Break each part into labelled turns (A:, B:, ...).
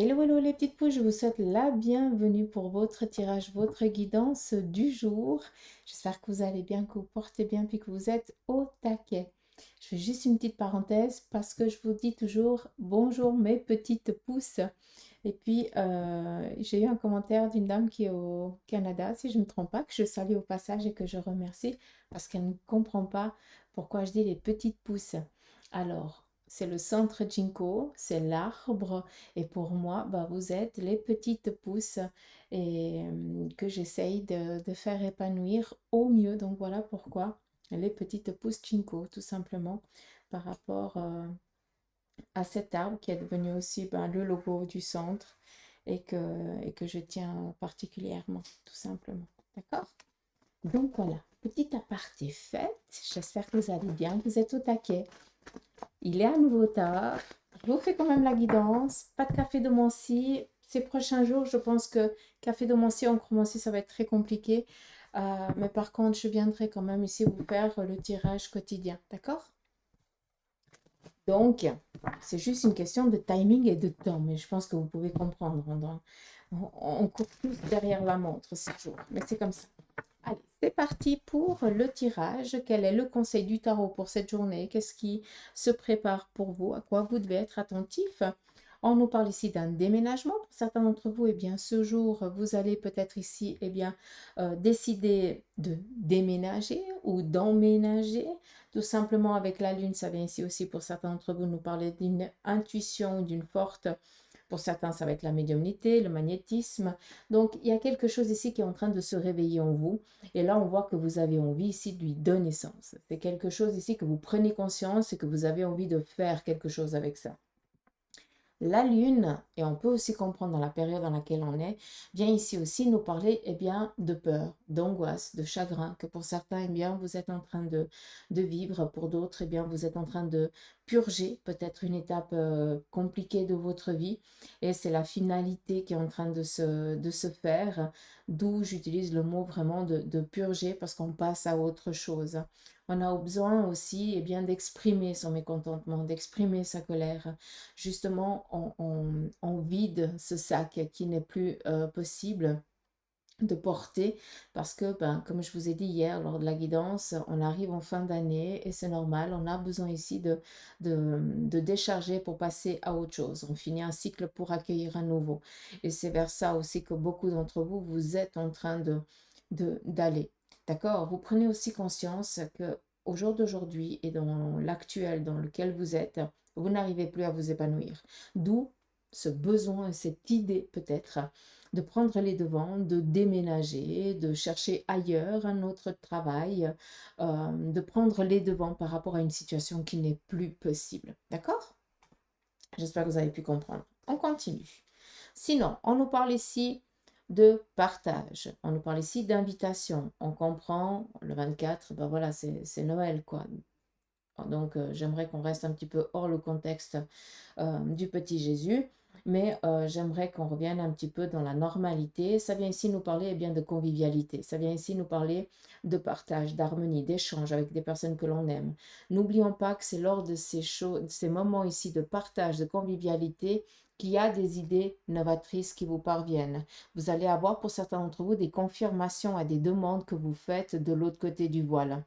A: Hello, hello les petites pouces, je vous souhaite la bienvenue pour votre tirage, votre guidance du jour. J'espère que vous allez bien, que vous portez bien, puis que vous êtes au taquet. Je fais juste une petite parenthèse parce que je vous dis toujours bonjour mes petites pousses. Et puis, j'ai eu un commentaire d'une dame qui est au Canada, si je ne me trompe pas, que je salue au passage et que je remercie parce qu'elle ne comprend pas pourquoi je dis les petites pousses. Alors, c'est le centre Ginkgo, c'est l'arbre et pour moi, bah, vous êtes les petites pousses et que j'essaye de faire épanouir au mieux. Donc voilà pourquoi les petites pousses Chinko, tout simplement, par rapport à cet arbre qui est devenu aussi ben, le logo du centre et que je tiens particulièrement, tout simplement. D'accord? Donc voilà, petit aparté fait. J'espère que vous allez bien, que vous êtes au taquet. Il est à nouveau tard. Je vous fais quand même la guidance. Pas de café de Mancy. Ces prochains jours, je pense que café de Mancy, en Mancy, ça va être très compliqué. Mais par contre, je viendrai quand même ici vous faire le tirage quotidien. D'accord? Donc, c'est juste une question de timing et de temps. Mais je pense que vous pouvez comprendre. On court tous derrière la montre ces jours. Mais c'est comme ça. Allez, c'est parti pour le tirage. Quel est le conseil du tarot pour cette journée? Qu'est-ce qui se prépare pour vous? À quoi vous devez être attentif? On nous parle ici d'un déménagement. Pour certains d'entre vous, eh bien, ce jour, vous allez peut-être ici eh bien, décider de déménager ou d'emménager. Tout simplement avec la lune, ça vient ici aussi pour certains d'entre vous nous parler d'une intuition, d'une forte pour certains, ça va être la médiumnité, le magnétisme. Donc, il y a quelque chose ici qui est en train de se réveiller en vous. Et là, on voit que vous avez envie ici de lui donner sens. C'est quelque chose ici que vous prenez conscience et que vous avez envie de faire quelque chose avec ça. La lune, et on peut aussi comprendre dans la période dans laquelle on est, vient ici aussi nous parler eh bien, de peur, d'angoisse, de chagrin, que pour certains, eh bien, vous êtes en train de vivre, pour d'autres, eh bien, vous êtes en train de purger peut-être une étape compliquée de votre vie, et c'est la finalité qui est en train de se faire, d'où j'utilise le mot vraiment de purger, parce qu'on passe à autre chose. On a besoin aussi eh bien, d'exprimer son mécontentement, d'exprimer sa colère. Justement, on vide ce sac qui n'est plus possible de porter parce que, ben, comme je vous ai dit hier lors de la guidance, on arrive en fin d'année et c'est normal, on a besoin ici de décharger pour passer à autre chose. On finit un cycle pour accueillir un nouveau. Et c'est vers ça aussi que beaucoup d'entre vous, vous êtes en train d'aller. D'accord? Vous prenez aussi conscience que au jour d'aujourd'hui et dans l'actuel dans lequel vous êtes, vous n'arrivez plus à vous épanouir. D'où ce besoin, cette idée peut-être de prendre les devants, de déménager, de chercher ailleurs un autre travail, de prendre les devants par rapport à une situation qui n'est plus possible. D'accord? J'espère que vous avez pu comprendre. On continue. Sinon, on nous parle ici de partage. On nous parle ici d'invitation. On comprend, le 24, ben voilà, c'est Noël, quoi. Donc, j'aimerais qu'on reste un petit peu hors le contexte du petit Jésus, mais j'aimerais qu'on revienne un petit peu dans la normalité. Ça vient ici nous parler eh bien, de convivialité, ça vient ici nous parler de partage, d'harmonie, d'échange avec des personnes que l'on aime. N'oublions pas que c'est lors de ces moments ici de partage, de convivialité, qu'il y a des idées novatrices qui vous parviennent. Vous allez avoir pour certains d'entre vous des confirmations à des demandes que vous faites de l'autre côté du voile.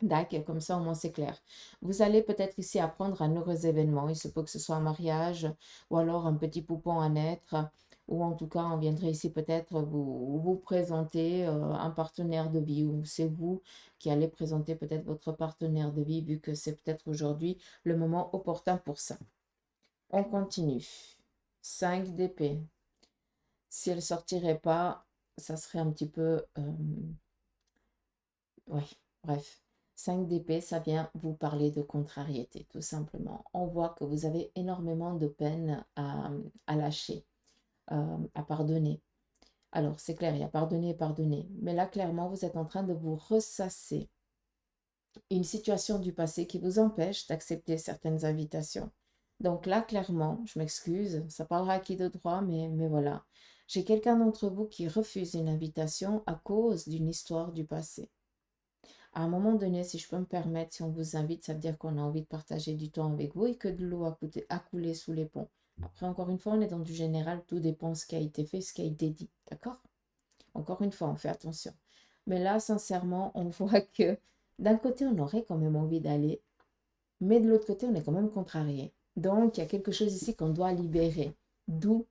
A: D'accord, comme ça au moins c'est clair. Vous allez peut-être ici apprendre un heureux événement. Il se peut que ce soit un mariage ou alors un petit poupon à naître. Ou en tout cas, on viendrait ici peut-être vous présenter un partenaire de vie. Ou c'est vous qui allez présenter peut-être votre partenaire de vie vu que c'est peut-être aujourd'hui le moment opportun pour ça. On continue. 5 d'épée. Si elle ne sortirait pas, ça serait un petit peu... oui, bref. 5 d'épée, ça vient vous parler de contrariété, tout simplement. On voit que vous avez énormément de peine à lâcher, à pardonner. Alors, c'est clair, il y a pardonner et pardonner. Mais là, clairement, vous êtes en train de vous ressasser une situation du passé qui vous empêche d'accepter certaines invitations. Donc là, clairement, je m'excuse, ça parlera à qui de droit, mais voilà. J'ai quelqu'un d'entre vous qui refuse une invitation à cause d'une histoire du passé. À un moment donné, si je peux me permettre, si on vous invite, ça veut dire qu'on a envie de partager du temps avec vous et que de l'eau a coulé sous les ponts. Après, encore une fois, on est dans du général, tout dépend de ce qui a été fait, ce qui a été dit, d'accord? Encore une fois, on fait attention. Mais là, sincèrement, on voit que d'un côté, on aurait quand même envie d'aller, mais de l'autre côté, on est quand même contrarié. Donc, il y a quelque chose ici qu'on doit libérer. D'où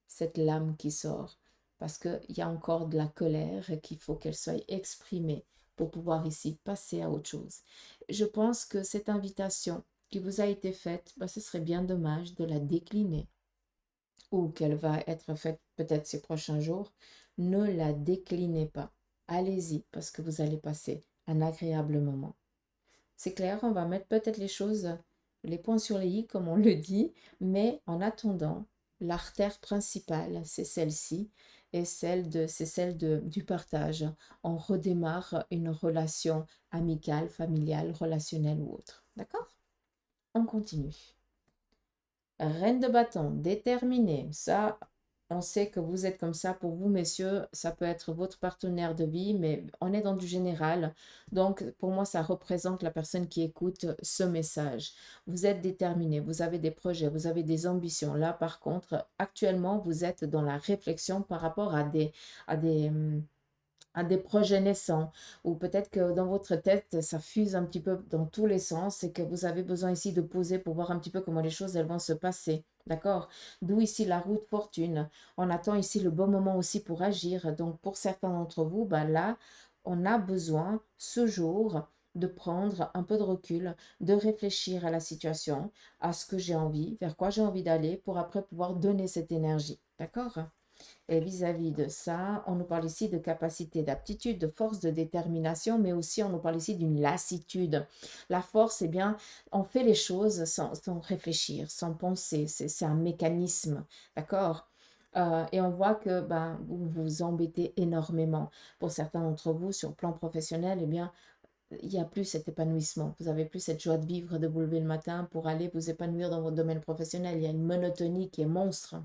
A: cette lame qui sort. Parce qu'il y a encore de la colère et qu'il faut qu'elle soit exprimée pour pouvoir ici passer à autre chose. Je pense que cette invitation qui vous a été faite, bah, ce serait bien dommage de la décliner ou qu'elle va être faite peut-être ces prochains jours. Ne la déclinez pas. Allez-y parce que vous allez passer un agréable moment. C'est clair, on va mettre peut-être les choses, les points sur les i, comme on le dit, mais en attendant, l'artère principale, c'est celle-ci, et c'est celle du partage. On redémarre une relation amicale, familiale, relationnelle ou autre. D'accord? On continue. Reine de bâton, déterminée. Ça, on sait que vous êtes comme ça. Pour vous, messieurs, ça peut être votre partenaire de vie, mais on est dans du général. Donc, pour moi, ça représente la personne qui écoute ce message. Vous êtes déterminé, vous avez des projets, vous avez des ambitions. Là, par contre, actuellement, vous êtes dans la réflexion par rapport à des projets naissants, ou peut-être que dans votre tête, ça fuse un petit peu dans tous les sens et que vous avez besoin ici de poser pour voir un petit peu comment les choses elles vont se passer. D'accord? D'où ici la roue de fortune. On attend ici le bon moment aussi pour agir. Donc pour certains d'entre vous, bah là, on a besoin ce jour de prendre un peu de recul, de réfléchir à la situation, à ce que j'ai envie, vers quoi j'ai envie d'aller pour après pouvoir donner cette énergie. D'accord? Et vis-à-vis de ça, on nous parle ici de capacité, d'aptitude, de force, de détermination, mais aussi on nous parle ici d'une lassitude. La force, eh bien, on fait les choses sans réfléchir, sans penser. C'est un mécanisme, d'accord? Et on voit que ben, vous vous embêtez énormément. Pour certains d'entre vous, sur le plan professionnel, eh bien, il n'y a plus cet épanouissement. Vous n'avez plus cette joie de vivre, de vous lever le matin pour aller vous épanouir dans votre domaine professionnel. Il y a une monotonie qui est monstre.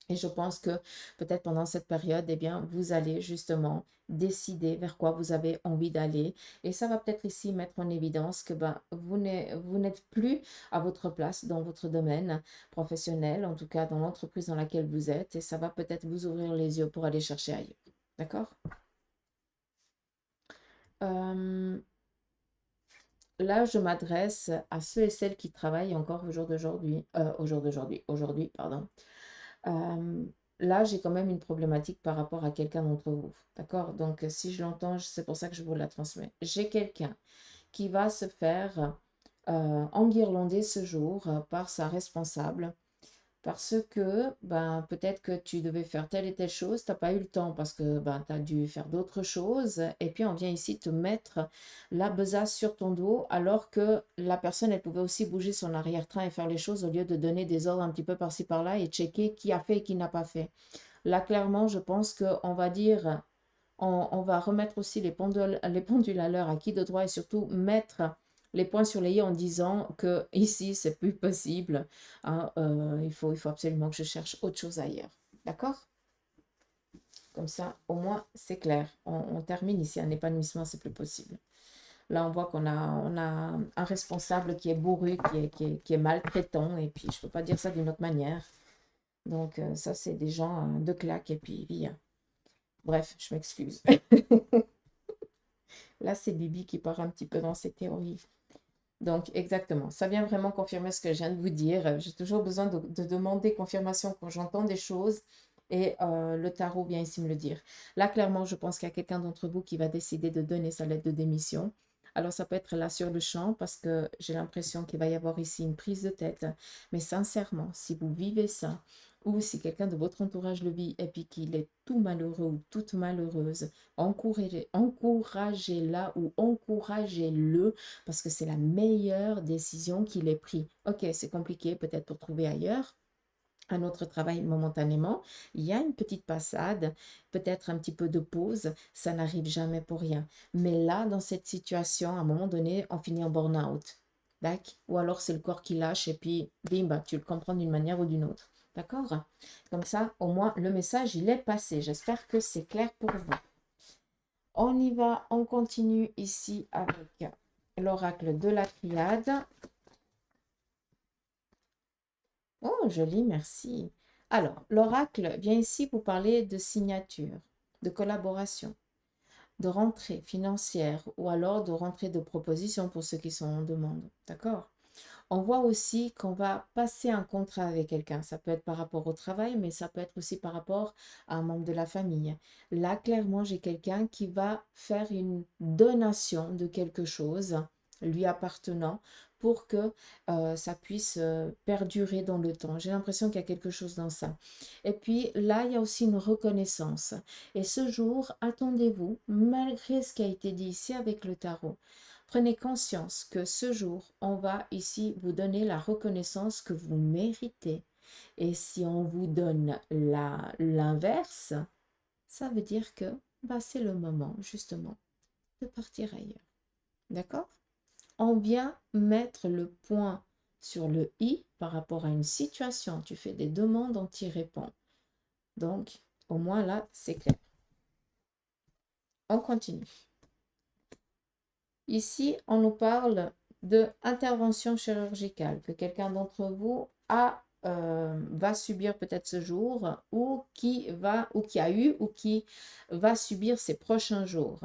A: Et je pense que peut-être pendant cette période, eh bien, vous allez justement décider vers quoi vous avez envie d'aller. Et ça va peut-être ici mettre en évidence que ben, vous n'êtes plus à votre place dans votre domaine professionnel, en tout cas dans l'entreprise dans laquelle vous êtes. Et ça va peut-être vous ouvrir les yeux pour aller chercher ailleurs. D'accord? Euh, Là, je m'adresse à ceux et celles qui travaillent encore aujourd'hui, pardon. Euh, Là, j'ai quand même une problématique par rapport à quelqu'un d'entre vous. D'accord? Donc, si je l'entends, c'est pour ça que je vous la transmets. J'ai quelqu'un qui va se faire enguirlander ce jour par sa responsable parce que ben, peut-être que tu devais faire telle et telle chose, tu n'as pas eu le temps parce que ben, tu as dû faire d'autres choses. Et puis, on vient ici te mettre la besace sur ton dos alors que la personne, elle pouvait aussi bouger son arrière-train et faire les choses au lieu de donner des ordres un petit peu par-ci par-là et checker qui a fait et qui n'a pas fait. Là, clairement, je pense qu'on va dire, on va remettre aussi les pendules à l'heure à qui de droit et surtout mettre les points sur les i en disant que ici, c'est plus possible. Hein, il faut absolument que je cherche autre chose ailleurs. D'accord? Comme ça, au moins, c'est clair. On termine ici. Un épanouissement, c'est plus possible. Là, on voit on a un responsable qui est bourru, qui est maltraitant. Et puis, je ne peux pas dire ça d'une autre manière. Donc, ça, c'est des gens de claque. Et puis, bien. Bref, je m'excuse. Là, c'est Bibi qui part un petit peu dans ses théories. Donc, exactement. Ça vient vraiment confirmer ce que je viens de vous dire. J'ai toujours besoin de demander confirmation quand j'entends des choses. Et le tarot vient ici me le dire. Là, clairement, je pense qu'il y a quelqu'un d'entre vous qui va décider de donner sa lettre de démission. Alors, ça peut être là sur le champ parce que j'ai l'impression qu'il va y avoir ici une prise de tête. Mais sincèrement, si vous vivez ça, ou si quelqu'un de votre entourage le vit et puis qu'il est tout malheureux ou toute malheureuse, encouragez-la ou encouragez-le parce que c'est la meilleure décision qu'il ait prise. Ok, c'est compliqué peut-être pour trouver ailleurs un autre travail momentanément, il y a une petite passade, peut-être un petit peu de pause, ça n'arrive jamais pour rien. Mais là, dans cette situation, à un moment donné, on finit en burn-out. D'accord? Ou alors c'est le corps qui lâche et puis bim, bah, tu le comprends d'une manière ou d'une autre. D'accord? Comme ça, au moins, le message, il est passé. J'espère que c'est clair pour vous. On y va, on continue ici avec l'oracle de la triade. Oh, joli, merci. Alors, l'oracle vient ici vous parler de signature, de collaboration, de rentrée financière ou alors de rentrée de proposition pour ceux qui sont en demande. D'accord? On voit aussi qu'on va passer un contrat avec quelqu'un. Ça peut être par rapport au travail, mais ça peut être aussi par rapport à un membre de la famille. Là, clairement, j'ai quelqu'un qui va faire une donation de quelque chose lui appartenant pour que ça puisse perdurer dans le temps. J'ai l'impression qu'il y a quelque chose dans ça. Et puis là, il y a aussi une reconnaissance. Et ce jour, attendez-vous, malgré ce qui a été dit ici avec le tarot, prenez conscience que ce jour, on va ici vous donner la reconnaissance que vous méritez. Et si on vous donne l'inverse, ça veut dire que bah, c'est le moment justement de partir ailleurs. D'accord? On vient mettre le point sur le i par rapport à une situation. Tu fais des demandes, on t'y répond. Donc, au moins là, c'est clair. On continue. Ici, on nous parle de intervention chirurgicale que quelqu'un d'entre vous va subir peut-être ce jour ou qui a eu ou qui va subir ces prochains jours.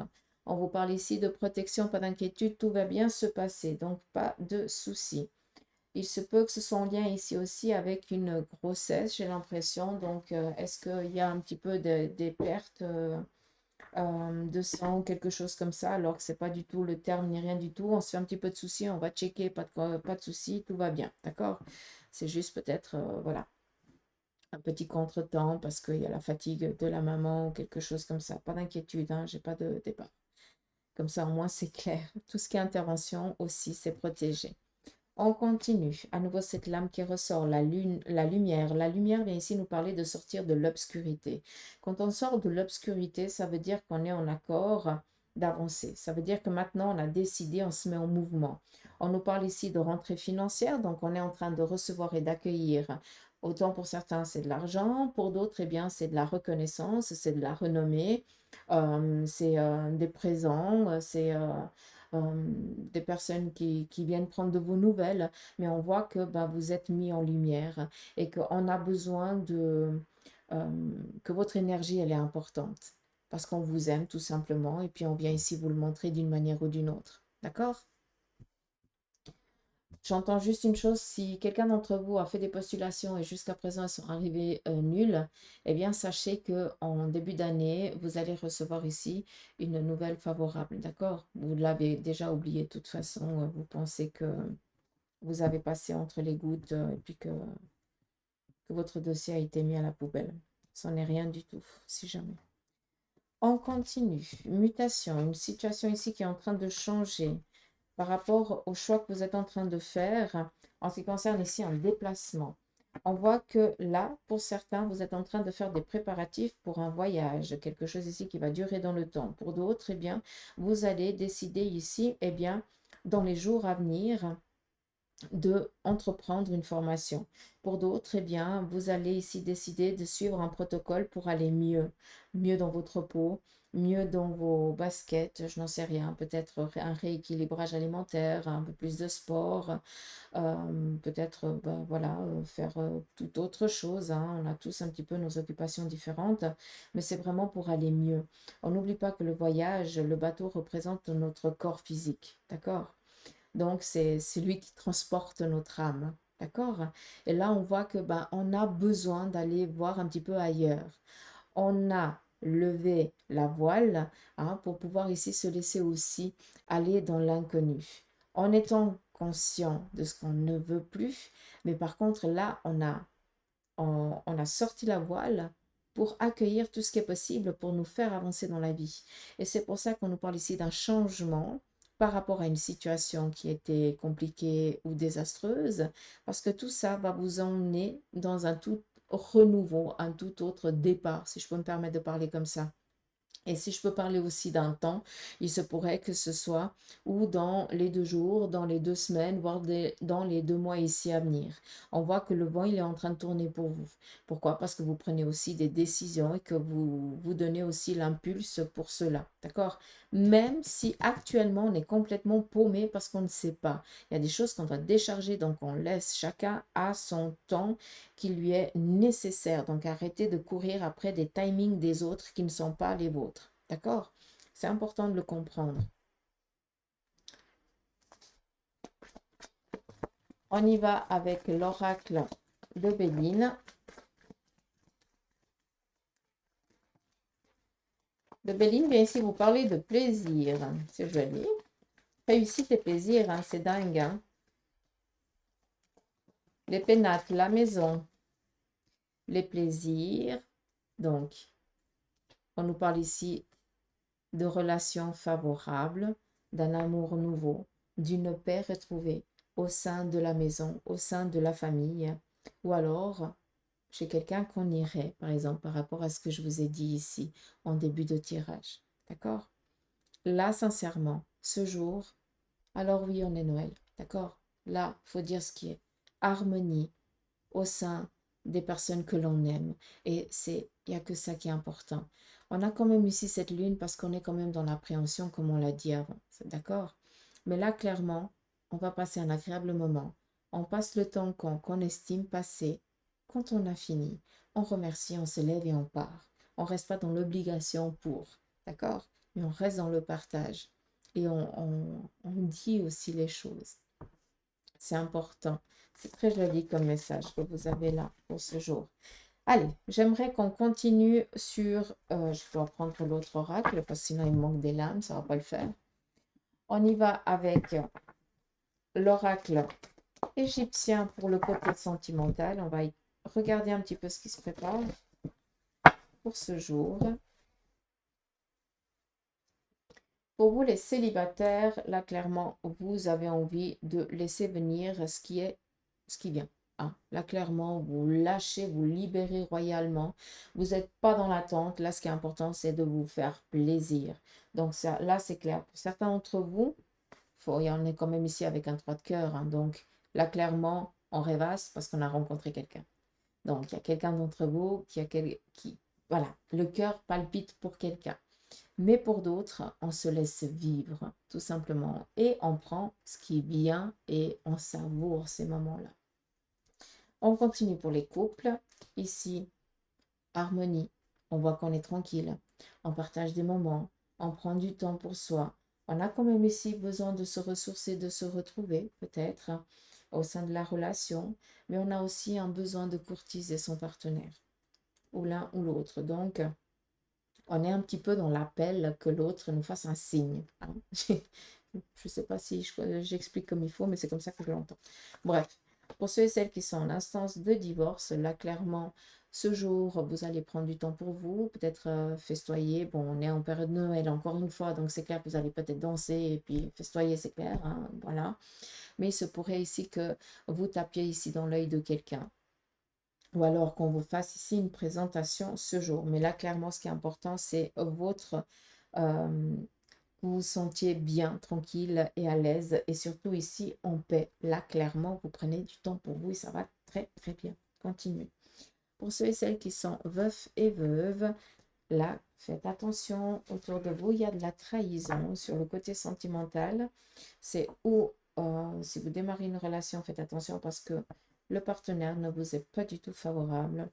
A: On vous parle ici de protection, pas d'inquiétude, tout va bien se passer, donc pas de soucis. Il se peut que ce soit en lien ici aussi avec une grossesse, j'ai l'impression. Donc, est-ce qu'il y a un petit peu des pertes de sang ou quelque chose comme ça, alors que c'est pas du tout le terme ni rien du tout. On se fait un petit peu de soucis, on va checker, pas de soucis, tout va bien, d'accord? C'est juste peut-être, voilà, un petit contretemps parce qu'il y a la fatigue de la maman ou quelque chose comme ça. Pas d'inquiétude, hein, j'ai pas de débat. Comme ça, au moins, c'est clair. Tout ce qui est intervention aussi, c'est protégé. On continue. À nouveau, cette lame qui ressort, la lune, la lumière. La lumière vient ici nous parler de sortir de l'obscurité. Quand on sort de l'obscurité, ça veut dire qu'on est en accord d'avancer. Ça veut dire que maintenant, on a décidé, on se met en mouvement. On nous parle ici de rentrée financière, donc on est en train de recevoir et d'accueillir. Autant pour certains, c'est de l'argent, pour d'autres, eh bien, c'est de la reconnaissance, c'est de la renommée, c'est des présents, c'est des personnes qui viennent prendre de vos nouvelles, mais on voit que bah, vous êtes mis en lumière et qu'on a besoin que votre énergie, elle est importante parce qu'on vous aime tout simplement et puis on vient ici vous le montrer d'une manière ou d'une autre. D'accord? J'entends juste une chose, si quelqu'un d'entre vous a fait des postulations et jusqu'à présent elles sont arrivées nulles, eh bien sachez que en début d'année, vous allez recevoir ici une nouvelle favorable, d'accord? Vous l'avez déjà oublié de toute façon, vous pensez que vous avez passé entre les gouttes et puis que votre dossier a été mis à la poubelle. Ce n'est rien du tout, si jamais. On continue. Mutation, une situation ici qui est en train de changer par rapport au choix que vous êtes en train de faire en ce qui concerne ici un déplacement. On voit que là, pour certains, vous êtes en train de faire des préparatifs pour un voyage, quelque chose ici qui va durer dans le temps. Pour d'autres, eh bien, vous allez décider ici, eh bien, dans les jours à venir, de entreprendre une formation. Pour d'autres, eh bien, vous allez ici décider de suivre un protocole pour aller mieux, mieux dans votre peau, mieux dans vos baskets, je n'en sais rien, peut-être un rééquilibrage alimentaire, un peu plus de sport, peut-être ben, voilà, faire toute autre chose, hein. On a tous un petit peu nos occupations différentes, mais c'est vraiment pour aller mieux. On n'oublie pas que le voyage, le bateau représente notre corps physique, d'accord? Donc, c'est lui qui transporte notre âme. D'accord? Et là, on voit que ben, on a besoin d'aller voir un petit peu ailleurs. On a levé la voile hein, pour pouvoir ici se laisser aussi aller dans l'inconnu. En étant conscient de ce qu'on ne veut plus, mais par contre, là, on a sorti la voile pour accueillir tout ce qui est possible pour nous faire avancer dans la vie. Et c'est pour ça qu'on nous parle ici d'un changement par rapport à une situation qui était compliquée ou désastreuse, parce que tout ça va vous emmener dans un tout renouveau, un tout autre départ, si je peux me permettre de parler comme ça. Et si je peux parler aussi d'un temps, il se pourrait que ce soit ou dans les 2 jours, dans les 2 semaines, voire dans les 2 mois ici à venir. On voit que le vent, il est en train de tourner pour vous. Pourquoi? Parce que vous prenez aussi des décisions et que vous vous donnez aussi l'impulse pour cela. D'accord? Même si actuellement on est complètement paumé parce qu'on ne sait pas. Il y a des choses qu'on doit décharger, donc on laisse chacun à son temps qui lui est nécessaire. Donc arrêtez de courir après des timings des autres qui ne sont pas les vôtres. D'accord? C'est important de le comprendre. On y va avec l'oracle de Béline. De Béline vient ici vous parler de plaisir. C'est joli. Réussite et plaisir, hein, c'est dingue. Hein? Les pénates, la maison, les plaisirs. Donc, on nous parle ici de relations favorables, d'un amour nouveau, d'une paix retrouvée au sein de la maison, au sein de la famille, ou alors chez quelqu'un qu'on irait, par exemple, par rapport à ce que je vous ai dit ici en début de tirage. D'accord? Là, sincèrement, ce jour, alors oui, on est Noël. D'accord? Là, il faut dire ce qui est. Harmonie au sein des personnes que l'on aime. Et il n'y a que ça qui est important. On a quand même ici cette lune parce qu'on est quand même dans l'appréhension, comme on l'a dit avant. D'accord? Mais là, clairement, on va passer un agréable moment. On passe le temps qu'on estime passer. Quand on a fini, on remercie, on se lève et on part. On ne reste pas dans l'obligation pour. D'accord? Mais on reste dans le partage. Et on dit aussi les choses. C'est important. C'est très joli comme message que vous avez là pour ce jour. Allez, j'aimerais qu'on continue sur... je dois prendre l'autre oracle parce que sinon il me manque des lames, ça ne va pas le faire. On y va avec l'oracle égyptien pour le côté sentimental. On va regarder un petit peu ce qui se prépare pour ce jour. Pour vous les célibataires, là clairement, vous avez envie de laisser venir ce qui vient. Hein. Là clairement, vous lâchez, vous libérez royalement. Vous n'êtes pas dans l'attente. Là, ce qui est important, c'est de vous faire plaisir. Donc ça, là, c'est clair. Pour certains d'entre vous, il y en a quand même ici avec un 3 de cœur. Hein. Donc là, clairement, on rêvasse parce qu'on a rencontré quelqu'un. Donc il y a quelqu'un d'entre vous voilà, le cœur palpite pour quelqu'un. Mais pour d'autres, on se laisse vivre, tout simplement. Et on prend ce qui vient et on savoure ces moments-là. On continue pour les couples. Ici, harmonie. On voit qu'on est tranquille. On partage des moments. On prend du temps pour soi. On a quand même ici besoin de se ressourcer, de se retrouver, peut-être, au sein de la relation. Mais on a aussi un besoin de courtiser son partenaire, ou l'un ou l'autre. Donc, on est un petit peu dans l'appel que l'autre nous fasse un signe. Hein. Je ne sais pas si j'explique comme il faut, mais c'est comme ça que je l'entends. Bref, pour ceux et celles qui sont en instance de divorce, là, clairement, ce jour, vous allez prendre du temps pour vous, peut-être festoyer. Bon, on est en période de Noël, encore une fois, donc c'est clair que vous allez peut-être danser et puis festoyer, c'est clair. Hein, voilà. Mais il se pourrait ici que vous tapiez ici dans l'œil de quelqu'un. Ou alors qu'on vous fasse ici une présentation ce jour. Mais là, clairement, ce qui est important, c'est votre... vous vous sentiez bien, tranquille et à l'aise. Et surtout ici, en paix. Là, clairement, vous prenez du temps pour vous et ça va très, très bien. Continuez. Pour ceux et celles qui sont veufs et veuves, là, faites attention. Autour de vous, il y a de la trahison sur le côté sentimental. C'est où, si vous démarrez une relation, faites attention parce que le partenaire ne vous est pas du tout favorable,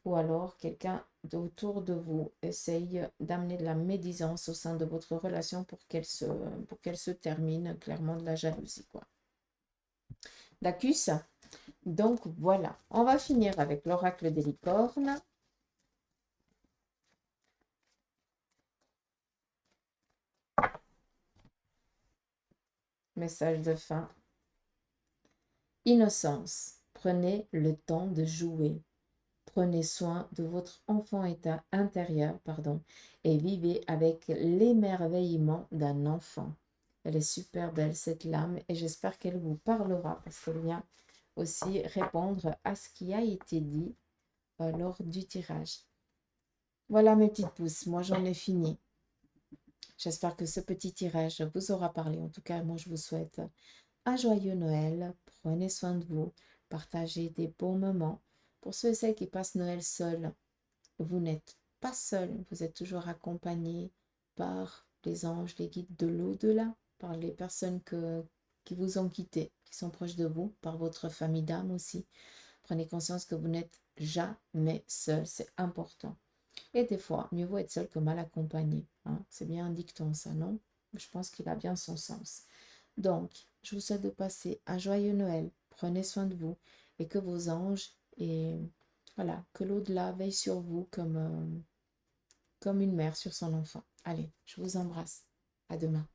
A: ou alors quelqu'un autour de vous essaye d'amener de la médisance au sein de votre relation pour qu'elle se termine, clairement de la jalousie, quoi. D'accord? Donc voilà, on va finir avec l'oracle des licornes. Message de fin. Innocence, prenez le temps de jouer. Prenez soin de votre enfant intérieur, et vivez avec l'émerveillement d'un enfant. Elle est super belle cette lame et j'espère qu'elle vous parlera parce qu'elle vient aussi répondre à ce qui a été dit lors du tirage. Voilà mes petites pousses, moi j'en ai fini. J'espère que ce petit tirage vous aura parlé. En tout cas, moi je vous souhaite un joyeux Noël. Prenez soin de vous. Partagez des bons moments. Pour ceux et celles qui passent Noël seuls, vous n'êtes pas seul. Vous êtes toujours accompagné par les anges, les guides de l'au-delà, par les personnes qui vous ont quitté, qui sont proches de vous, par votre famille d'âme aussi. Prenez conscience que vous n'êtes jamais seul. C'est important. Et des fois, mieux vaut être seul que mal accompagné, hein. C'est bien un dicton, ça, non? Je pense qu'il a bien son sens. Donc, je vous souhaite de passer un joyeux Noël. Prenez soin de vous et que vos anges et voilà, que l'au-delà veille sur vous comme une mère sur son enfant. Allez, je vous embrasse. À demain.